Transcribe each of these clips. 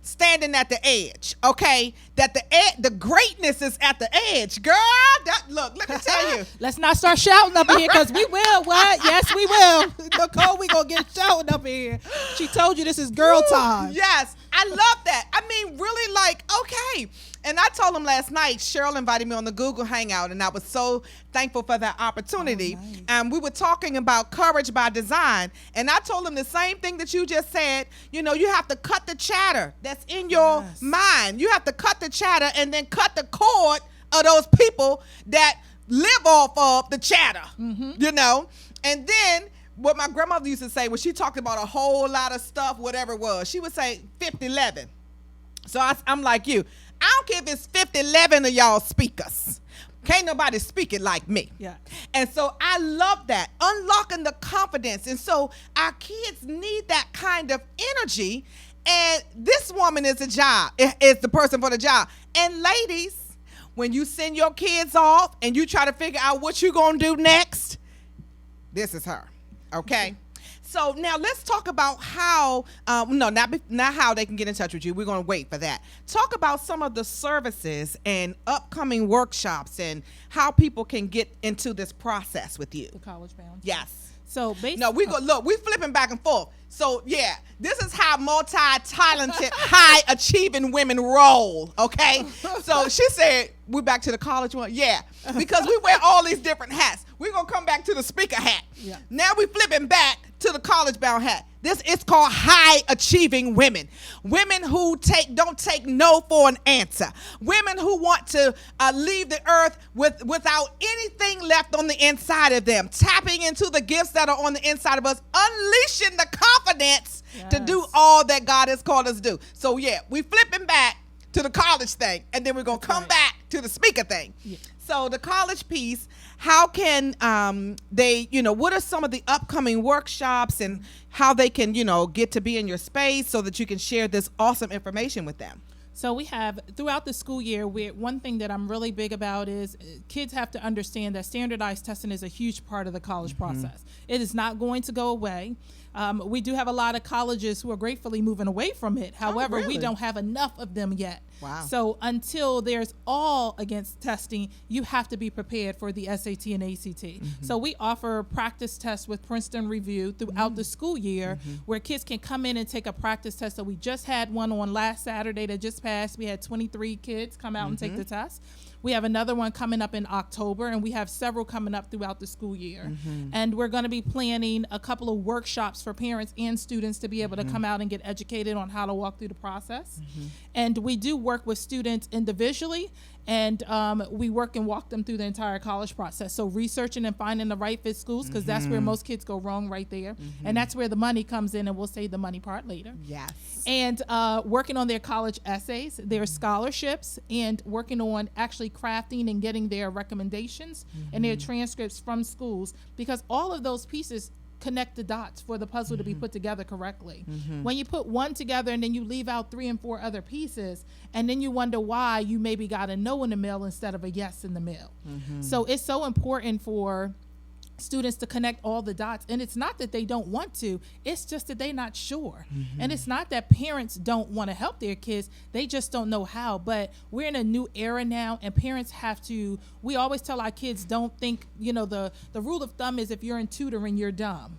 standing at the edge, okay? That the greatness is at the edge, girl. Look, let me tell you. Let's not start shouting up in here, because we will. What? Yes, we will. Nicole, we gonna get shouting up in here. She told you this is girl time. Yes, I love that. I mean, really, like, okay. And I told him last night, Cheryl invited me on the Google Hangout, and I was so thankful for that opportunity. Oh, nice. And we were talking about courage by design. And I told him the same thing that you just said. You know, you have to cut the chatter that's in your mind. You have to cut the chatter and then cut the cord of those people that live off of the chatter, you know. And then what my grandmother used to say when she talked about a whole lot of stuff, whatever it was, she would say 50-11. So I'm like you. I don't care if it's 50-11 of y'all speakers. Can't nobody speak it like me. Yeah. And so I love that, unlocking the confidence. And so our kids need that kind of energy. And this woman is is the person for the job. And ladies, when you send your kids off and you try to figure out what you're going to do next, this is her. Okay. So now let's talk about how, not how they can get in touch with you. We're going to wait for that. Talk about some of the services and upcoming workshops and how people can get into this process with you. The college bound. Yes. So basically, no, we flipping back and forth. So yeah, this is how multi-talented, high-achieving women roll. Okay. So she said, we're back to the college one. Yeah, because we wear all these different hats. We're gonna come back to the speaker hat. Yeah. Now we flipping back to the college bound hat. This is called high achieving women. Women who don't take no for an answer. Women who want to leave the earth without anything left on the inside of them. Tapping into the gifts that are on the inside of us. Unleashing the confidence to do all that God has called us to do. So yeah, we flipping back to the college thing, and then we're gonna come back to the speaker thing. Yeah. So the college piece, how can they, what are some of the upcoming workshops and how they can, get to be in your space so that you can share this awesome information with them? So we have, throughout the school year, one thing that I'm really big about is kids have to understand that standardized testing is a huge part of the college process. It is not going to go away. We do have a lot of colleges who are gratefully moving away from it. However, we don't have enough of them yet. Wow. So until there's all against testing, you have to be prepared for the SAT and ACT. So we offer practice tests with Princeton Review throughout the school year where kids can come in and take a practice test. So we just had one on last Saturday that just passed. We had 23 kids come out and take the test. We have another one coming up in October, and we have several coming up throughout the school year. And we're going to be planning a couple of workshops for parents and students to be able to come out and get educated on how to walk through the process. And we do work with students individually, and we work and walk them through the entire college process. So researching and finding the right fit schools, because that's where most kids go wrong right there. And that's where the money comes in, and we'll say the money part later. Yes. And working on their college essays, their scholarships, and working on actually crafting and getting their recommendations and their transcripts from schools, because all of those pieces connect the dots for the puzzle to be put together correctly. When you put one together and then you leave out 3 and 4 other pieces, and then you wonder why you maybe got a no in the mail instead of a yes in the mail. So it's so important for students to connect all the dots, and it's not that they don't want to, it's just that they're not sure. And it's not that parents don't want to help their kids, they just don't know how. But we're in a new era now, and parents have to, we always tell our kids, don't think, the rule of thumb is if you're in tutoring, you're dumb.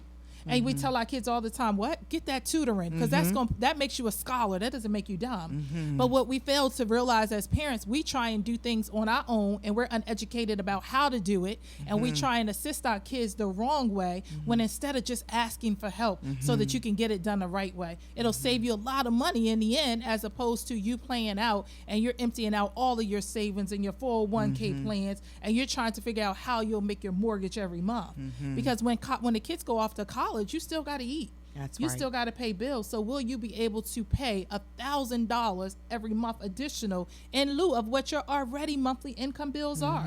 And we tell our kids all the time, what? Get that tutoring, because that makes you a scholar. That doesn't make you dumb. But what we fail to realize as parents, we try and do things on our own, and we're uneducated about how to do it. And we try and assist our kids the wrong way, when instead of just asking for help so that you can get it done the right way. It'll save you a lot of money in the end, as opposed to you playing out and you're emptying out all of your savings and your 401k plans, and you're trying to figure out how you'll make your mortgage every month. Because when the kids go off to college, you still got to eat. You still got to pay bills. So will you be able to pay $1,000 every month additional in lieu of what your already monthly income bills are?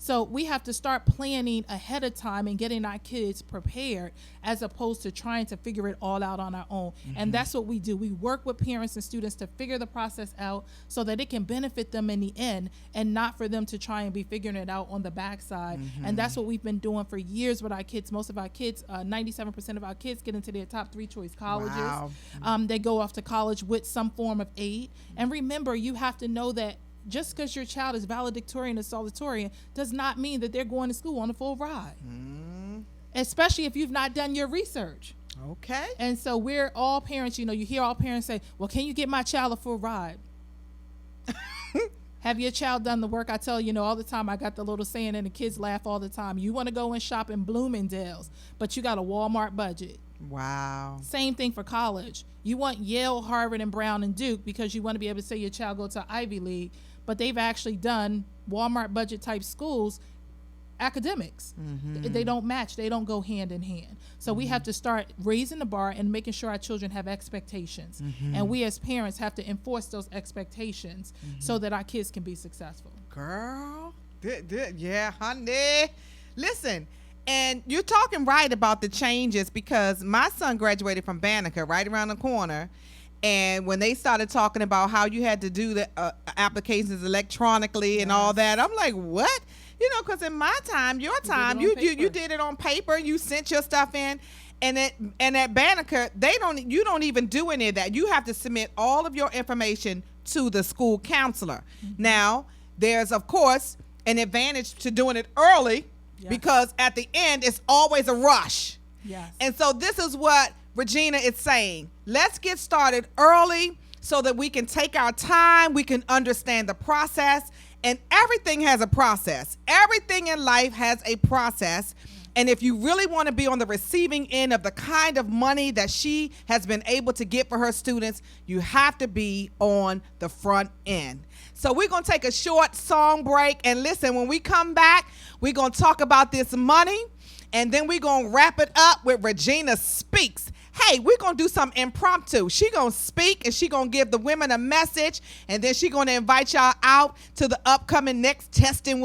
So we have to start planning ahead of time and getting our kids prepared as opposed to trying to figure it all out on our own. And that's what we do. We work with parents and students to figure the process out so that it can benefit them in the end and not for them to try and be figuring it out on the backside. And that's what we've been doing for years with our kids. Most of our kids, 97% of our kids get into their top 3 choice colleges. Wow. They go off to college with some form of aid. And remember, you have to know that just because your child is valedictorian or salutatorian does not mean that they're going to school on a full ride, especially if you've not done your research. Okay. And so we're all parents, you hear all parents say, well, can you get my child a full ride? Have your child done the work? I tell all the time, I got the little saying and the kids laugh all the time. You want to go and shop in Bloomingdale's, but you got a Walmart budget. Wow. Same thing for college. You want Yale, Harvard, and Brown and Duke because you want to be able to say your child go to Ivy League, but they've actually done Walmart budget type schools, academics. They don't match. They don't go hand in hand. So we have to start raising the bar and making sure our children have expectations. And we as parents have to enforce those expectations so that our kids can be successful. Girl, yeah, honey. Listen, and you're talking right about the changes because my son graduated from Banneker right around the corner. And when they started talking about how you had to do the applications electronically and all that, I'm like, what? Because in my time, your time, you did it on paper. You sent your stuff in, and at Banneker, you don't even do any of that. You have to submit all of your information to the school counselor. Now, there's of course an advantage to doing it early because at the end it's always a rush. Yes. And so this is what Regina is saying. Let's get started early so that we can take our time, we can understand the process, and everything has a process. Everything in life has a process. And if you really want to be on the receiving end of the kind of money that she has been able to get for her students, you have to be on the front end. So we're going to take a short song break. And listen, when we come back, we're going to talk about this money. And then we're going to wrap it up with Regina Speaks. Hey, we're going to do something impromptu. She going to speak and she going to give the women a message. And then she going to invite y'all out to the upcoming next testing